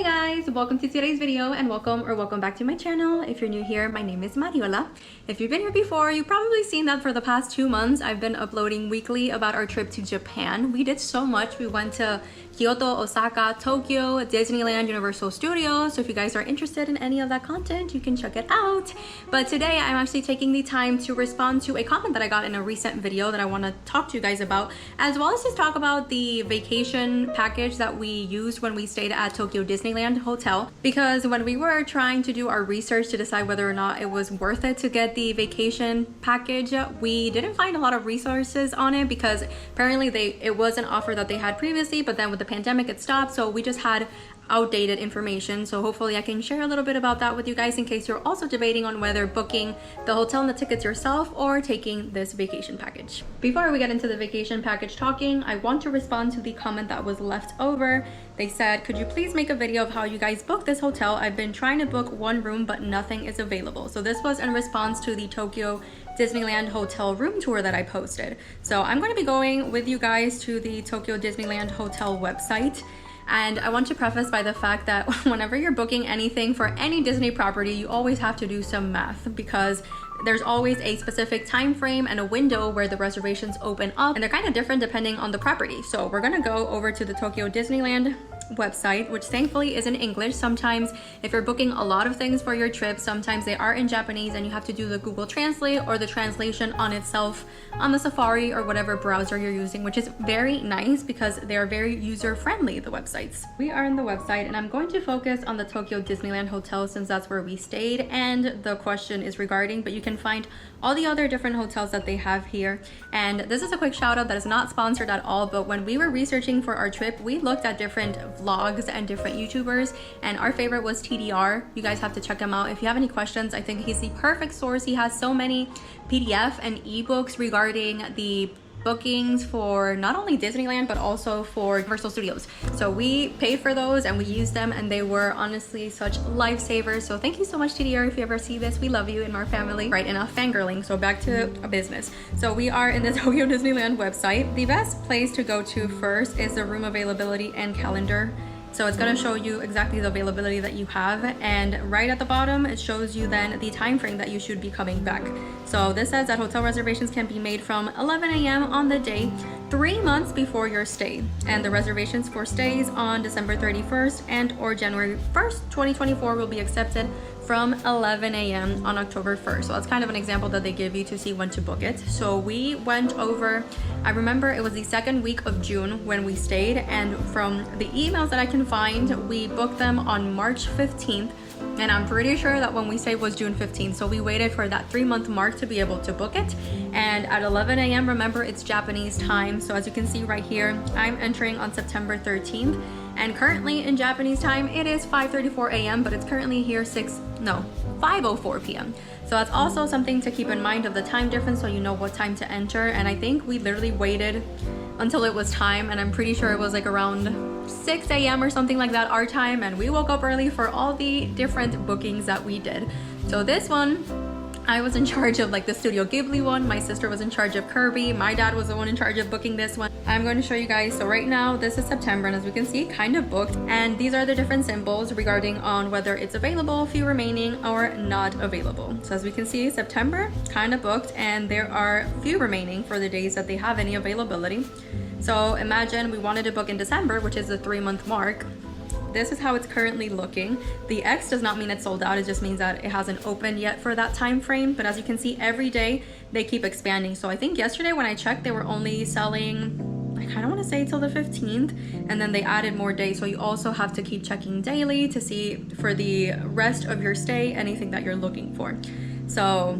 Hey guys, welcome to today's video and welcome back to my channel. If you're new here, my name is Mariola. If you've been here before, you've probably seen that for the past 2 months I've been uploading weekly about our trip to Japan. We did so much. We went to Kyoto, Osaka, Tokyo, Disneyland, Universal Studios. So if you guys are interested in any of that content, you can check it out. But today I'm actually taking the time to respond to a comment that I got in a recent video that I want to talk to you guys about, as well as just talk about the vacation package that we used when we stayed at Tokyo Disneyland Hotel. Because when we were trying to do our research to decide whether or not it was worth it to get the vacation package, we didn't find a lot of resources on it because apparently it was an offer that they had previously, but then with the pandemic it stopped, so we just had outdated information. So hopefully I can share a little bit about that with you guys in case you're also debating on whether booking the hotel and the tickets yourself or taking this vacation package. Before we get into the vacation package talking, I want to respond to the comment that was left over. They said, could you please make a video of how you guys booked this hotel? I've been trying to book one room but nothing is available. So this was in response to the Tokyo Disneyland Hotel room tour that I posted. So I'm going to be going with you guys to the Tokyo Disneyland Hotel website. And I want to preface by the fact that whenever you're booking anything for any Disney property, you always have to do some math because there's always a specific time frame and a window where the reservations open up, and they're kind of different depending on the property. So we're gonna go over to the Tokyo Disneyland website, which thankfully is in English. Sometimes if you're booking a lot of things for your trip, sometimes they are in Japanese and you have to do the Google Translate or the translation on itself on the Safari or whatever browser you're using, which is very nice because they are very user-friendly, the websites. We are in the website and I'm going to focus on the Tokyo Disneyland Hotel since that's where we stayed and the question is regarding, but you can find all the other different hotels that they have here. And this is a quick shout out that is not sponsored at all, but when we were researching for our trip, we looked at different vlogs and different YouTubers, and our favorite was TDR. You guys have to check him out. If you have any questions, I think he's the perfect source. He has so many PDF and ebooks regarding the bookings for not only Disneyland but also for Universal Studios. So we paid for those and we used them and they were honestly such lifesavers. So thank you so much, TDR. If you ever see this, we love you in our family. Right, enough fangirling. So back to a business. So we are in the Tokyo Disneyland website. The best place to go to first is the room availability and calendar. So it's going to show you exactly the availability that you have, and right at the bottom it shows you then the time frame that you should be coming back. So this says that hotel reservations can be made from 11 a.m. on the day 3 months before your stay, and the reservations for stays on December 31st and or January 1st 2024 will be accepted from 11 a.m. on October 1st. So that's kind of an example that they give you to see when to book it. So we went over, I remember it was the second week of June when we stayed, and from the emails that I can find, we booked them on March 15th, and I'm pretty sure that when we stayed was June 15th. So we waited for that 3-month mark to be able to book it. And at 11 a.m., remember it's Japanese time. So as you can see right here, I'm entering on September 13th. And currently in Japanese time, it is 5:34 a.m., but it's currently here 5:04 p.m. So that's also something to keep in mind of the time difference so you know what time to enter. And I think we literally waited until it was time, and I'm pretty sure it was like around 6 a.m. or something like that our time, and we woke up early for all the different bookings that we did. So this one, I was in charge of like the Studio Ghibli one, my sister was in charge of Kirby, my dad was the one in charge of booking this one. I'm going to show you guys. So right now this is September, and as we can see, kind of booked, and these are the different symbols regarding on whether it's available, few remaining, or not available. So as we can see, September kind of booked, and there are few remaining for the days that they have any availability. So imagine we wanted to book in December, which is the 3-month mark. This is how it's currently looking. The X does not mean it's sold out, it just means that it hasn't opened yet for that time frame. But as you can see, every day they keep expanding. So I think yesterday when I checked, they were only selling, I kind of want to say till the 15th, and then they added more days. So you also have to keep checking daily to see for the rest of your stay anything that you're looking for. So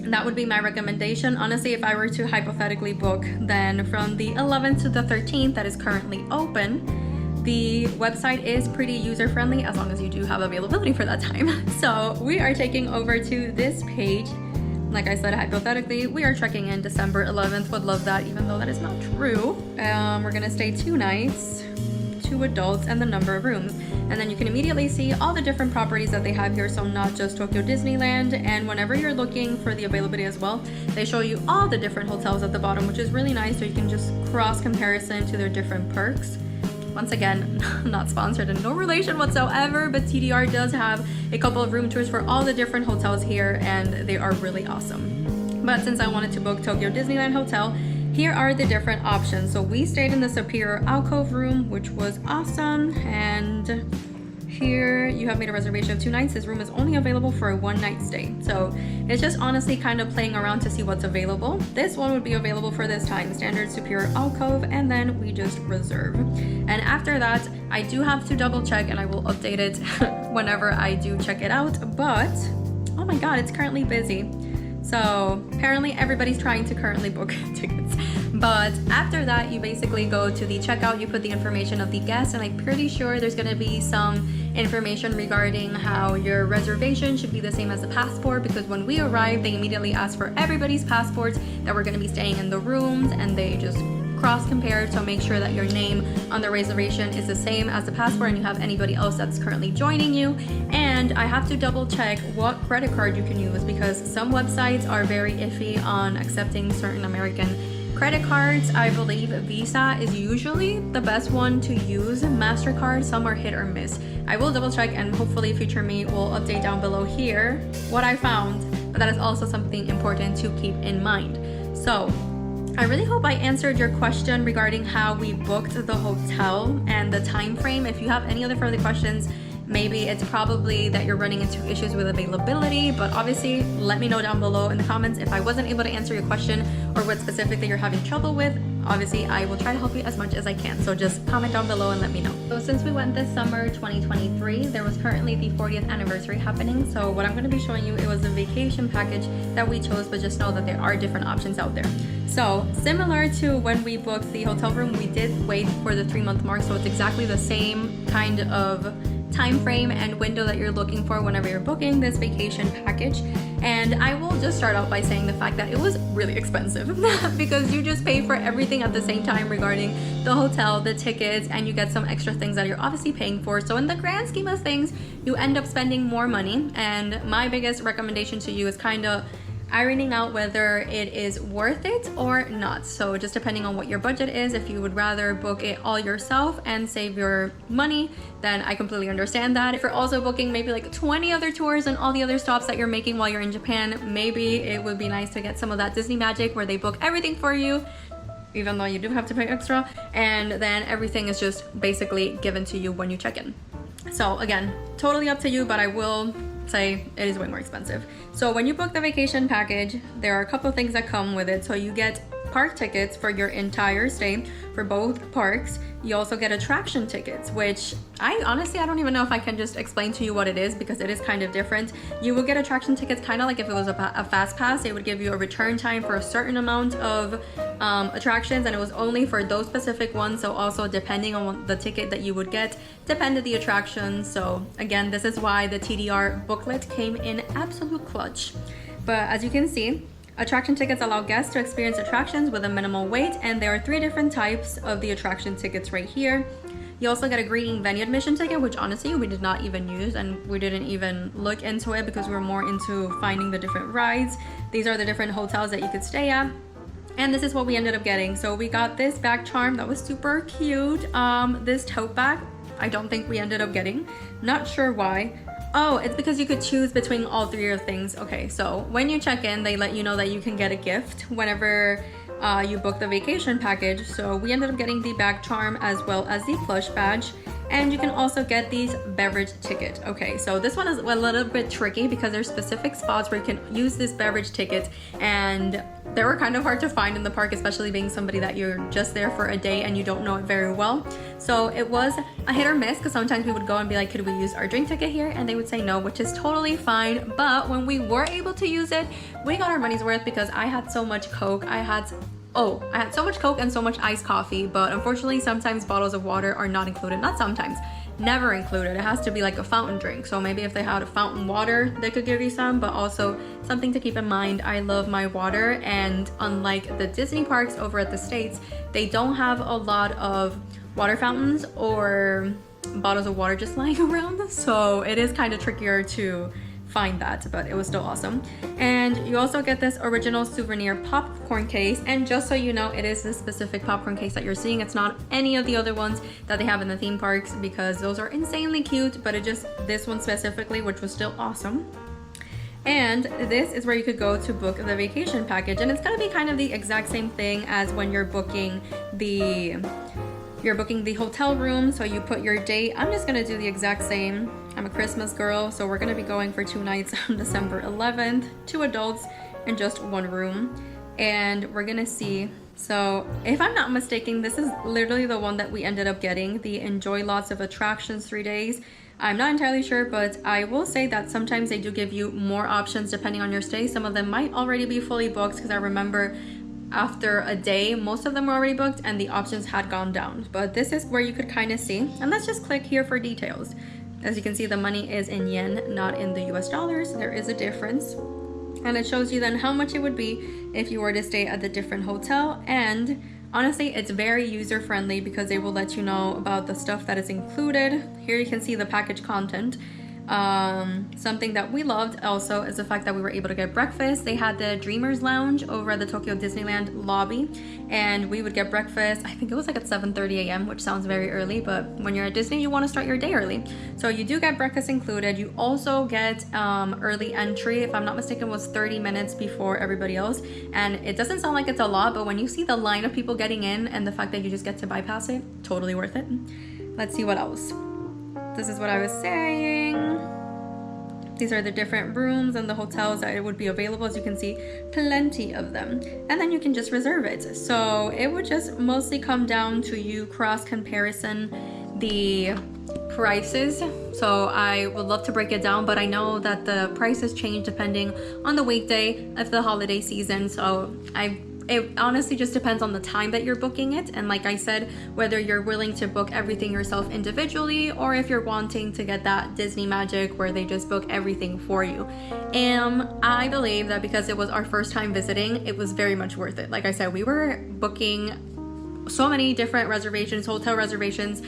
that would be my recommendation. Honestly, if I were to hypothetically book, then from the 11th to the 13th that is currently open, the website is pretty user-friendly as long as you do have availability for that time. So we are taking over to this page. Like I said, hypothetically, we are checking in December 11th. Would love that, even though that is not true. We're gonna stay 2 nights, 2 adults, and the number of rooms. And then you can immediately see all the different properties that they have here. So not just Tokyo Disneyland. And whenever you're looking for the availability as well, they show you all the different hotels at the bottom, which is really nice. So you can just cross comparison to their different perks. Once again, not sponsored and no relation whatsoever, but TDR does have a couple of room tours for all the different hotels here, and they are really awesome. But since I wanted to book Tokyo Disneyland Hotel, here are the different options. So we stayed in the Superior Alcove room, which was awesome, and here you have made a reservation of 2 nights. This room is only available for a 1-night stay. So it's just honestly kind of playing around to see what's available. This one would be available for this time, standard Superior Alcove, and then we just reserve. And after that, I do have to double check, and I will update it whenever I do check it out. But oh my god, it's currently busy. So apparently everybody's trying to currently book tickets. But after that, you basically go to the checkout, you put the information of the guest, and I'm pretty sure there's going to be some information regarding how your reservation should be the same as the passport, because when we arrived, they immediately asked for everybody's passports that we're going to be staying in the rooms, and they just cross-compare to make sure that your name on the reservation is the same as the passport and you have anybody else that's currently joining you. And I have to double check what credit card you can use, because some websites are very iffy on accepting certain American credit cards. I believe Visa is usually the best one to use. MasterCard, some are hit or miss. I will double check, and hopefully future me will update down below here what I found, but that is also something important to keep in mind. So I really hope I answered your question regarding how we booked the hotel and the time frame. If you have any other further questions, maybe it's probably that you're running into issues with availability, but obviously let me know down below in the comments if I wasn't able to answer your question or what specifically you're having trouble with. Obviously, I will try to help you as much as I can, so just comment down below and let me know. So since we went this summer 2023, there was currently the 40th anniversary happening. So what I'm going to be showing you, it was a vacation package that we chose, but just know that there are different options out there. So similar to when we booked the hotel room, we did wait for the 3-month mark, so it's exactly the same kind of time frame and window that you're looking for whenever you're booking this vacation package. And I will just start out by saying the fact that it was really expensive because you just pay for everything at the same time regarding the hotel, the tickets, and you get some extra things that you're obviously paying for. So in the grand scheme of things, you end up spending more money. And my biggest recommendation to you is kind of ironing out whether it is worth it or not. So just depending on what your budget is, if you would rather book it all yourself and save your money, then I completely understand that. If you're also booking maybe like 20 other tours and all the other stops that you're making while you're in Japan, maybe it would be nice to get some of that Disney magic where they book everything for you, even though you do have to pay extra, and then everything is just basically given to you when you check in. So again, totally up to you, but I will say it is way more expensive. So when you book the vacation package, there are a couple of things that come with it. So you get park tickets for your entire stay for both parks. You also get attraction tickets, which I don't even know if I can just explain to you what it is, because it is kind of different. You will get attraction tickets kind of like if it was a fast pass. They would give you a return time for a certain amount of attractions, and it was only for those specific ones. So also depending on the ticket that you would get depended the attraction. So again, this is why the TDR booklet came in absolute clutch. But as you can see, attraction tickets allow guests to experience attractions with a minimal wait, and there are 3 different types of the attraction tickets right here. You also get a greeting venue admission ticket, which honestly we did not even use, and we didn't even look into it because we were more into finding the different rides. These are the different hotels that you could stay at, and this is what we ended up getting. So we got this bag charm that was super cute. This tote bag, I don't think we ended up getting. Not sure why. Oh, it's because you could choose between all 3 of things. Okay, so when you check in, they let you know that you can get a gift whenever you book the vacation package. So we ended up getting the bag charm as well as the plush badge. And you can also get these beverage ticket. Okay, so this one is a little bit tricky because there's specific spots where you can use this beverage ticket, and they were kind of hard to find in the park, especially being somebody that you're just there for a day and you don't know it very well. So it was a hit or miss, because sometimes we would go and be like, could we use our drink ticket here? And they would say no, which is totally fine. But when we were able to use it, we got our money's worth, because I had so much Coke. I had so much Coke and so much iced coffee, but unfortunately sometimes bottles of water are not included. Not sometimes, never included. It has to be like a fountain drink. So maybe if they had a fountain water, they could give you some, but also something to keep in mind, I love my water, and unlike the Disney parks over at the States, they don't have a lot of water fountains or bottles of water just lying around. So it is kind of trickier to find that, but it was still awesome. And you also get this original souvenir popcorn case, and just so you know, it is this specific popcorn case that you're seeing. It's not any of the other ones that they have in the theme parks, because those are insanely cute, but it just, this one specifically, which was still awesome. And this is where you could go to book the vacation package, and it's gonna be kind of the exact same thing as when you're booking the hotel room. So you put your date. I'm just gonna do the exact same. I'm a Christmas girl, so we're gonna be going for 2 nights on December 11th, 2 adults and just 1 room. And we're gonna see. So if I'm not mistaken, this is literally the one that we ended up getting, the enjoy lots of attractions 3 days. I'm not entirely sure, but I will say that sometimes they do give you more options depending on your stay. Some of them might already be fully booked, because I remember after a day, most of them were already booked and the options had gone down. But this is where you could kind of see. And let's just click here for details. As you can see, the money is in yen, not in the US dollars. There is a difference. And it shows you then how much it would be if you were to stay at the different hotel. And honestly, it's very user friendly, because they will let you know about the stuff that is included. Here you can see the package content. Something that we loved also is the fact that we were able to get breakfast. They had the Dreamers Lounge over at the Tokyo Disneyland lobby, and we would get breakfast. I think it was like at 7:30 a.m., which sounds very early, but when you're at Disney, you want to start your day early. So you do get breakfast included. You also get early entry. If I'm not mistaken, was 30 minutes before everybody else. And it doesn't sound like it's a lot, but when you see the line of people getting in and the fact that you just get to bypass it, totally worth it. Let's see what else. This is what I was saying. These are the different rooms and the hotels that it would be available. As you can see, plenty of them. And then you can just reserve it. So it would just mostly come down to you cross comparison the prices. So I would love to break it down, but I know that the prices change depending on the weekday of the holiday season. So it honestly just depends on the time that you're booking it. And like I said, whether you're willing to book everything yourself individually, or if you're wanting to get that Disney magic where they just book everything for you. And I believe that because it was our first time visiting, it was very much worth it. Like I said, we were booking so many different reservations, hotel reservations,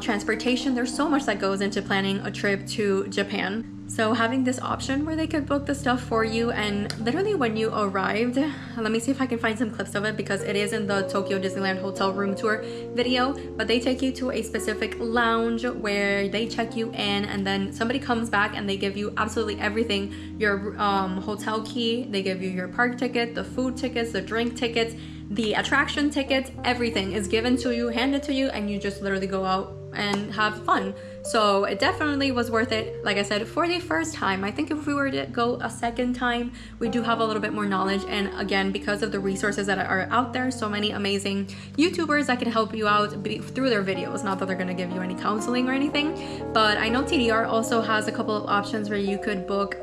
transportation. There's so much that goes into planning a trip to Japan. So having this option where they could book the stuff for you, and literally when you arrived, let me see if I can find some clips of it, because it is in the Tokyo Disneyland Hotel room tour video, but they take you to a specific lounge where they check you in, and then somebody comes back and they give you absolutely everything. Your hotel key, they give you your park ticket, the food tickets, the drink tickets, the attraction tickets, everything is given to you, handed to you, and you just literally go out and have fun. So it definitely was worth it. Like I said, for the first time. I think if we were to go a second time, we do have a little bit more knowledge. And again, because of the resources that are out there, so many amazing YouTubers that can help you out through their videos. Not that they're gonna give you any counseling or anything, but I know TDR also has a couple of options where you could book,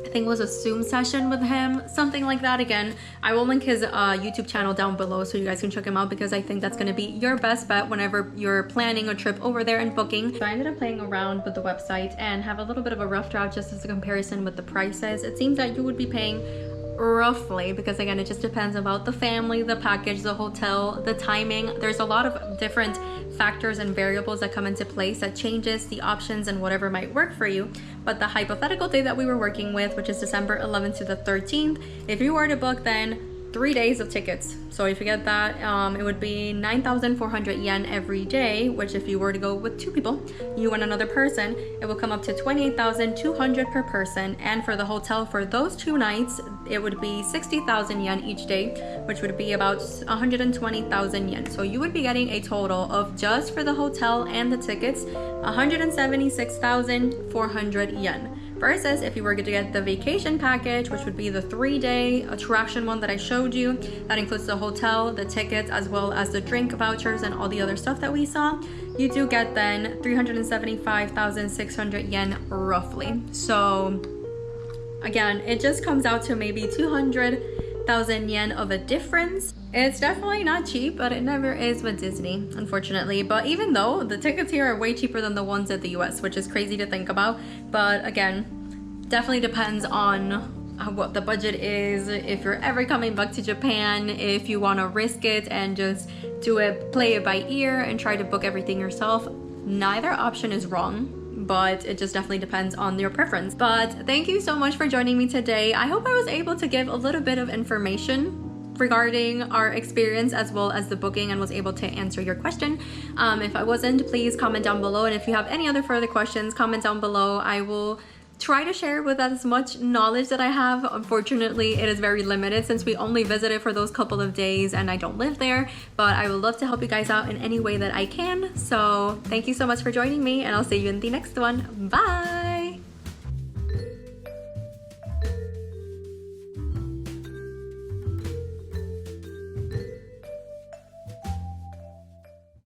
I think it was a Zoom session with him, something like that. Again, I will link his YouTube channel down below so you guys can check him out, because I think that's going to be your best bet whenever you're planning a trip over there and booking. So I ended up playing around with the website and have a little bit of a rough draft just as a comparison with the prices. It seems that you would be paying roughly, because again, it just depends about the family, the package, the hotel, the timing. There's a lot of different factors and variables that come into place that changes the options and whatever might work for you. But the hypothetical day that we were working with, which is December 11th to the 13th, if you were to book then 3 days of tickets. So if you get that, it would be 9,400 yen every day, which if you were to go with 2 people, you and another person, it will come up to 28,200 per person. And for the hotel for those 2 nights, it would be 60,000 yen each day, which would be about 120,000 yen. So you would be getting a total of, just for the hotel and the tickets, 176,400 yen. Versus if you were to get the vacation package, which would be the 3-day attraction one that I showed you, that includes the hotel, the tickets, as well as the drink vouchers and all the other stuff that we saw, you do get then 375,600 yen roughly. So again, it just comes out to maybe 200,000 yen of a difference. It's definitely not cheap, but it never is with Disney, unfortunately. But even though the tickets here are way cheaper than the ones at the US, which is crazy to think about. But again, definitely depends on what the budget is. If you're ever coming back to Japan, if you want to risk it and just play it by ear and try to book everything yourself, neither option is wrong. but it just definitely depends on your preference. But thank you so much for joining me today. I hope I was able to give a little bit of information regarding our experience as well as the booking and was able to answer your question. If I wasn't, please comment down below, and if you have any other further questions, comment down below. I will try to share with as much knowledge that I have. Unfortunately, it is very limited since we only visited for those couple of days and I don't live there, but I would love to help you guys out in any way that I can. So thank you so much for joining me, and I'll see you in the next one. Bye!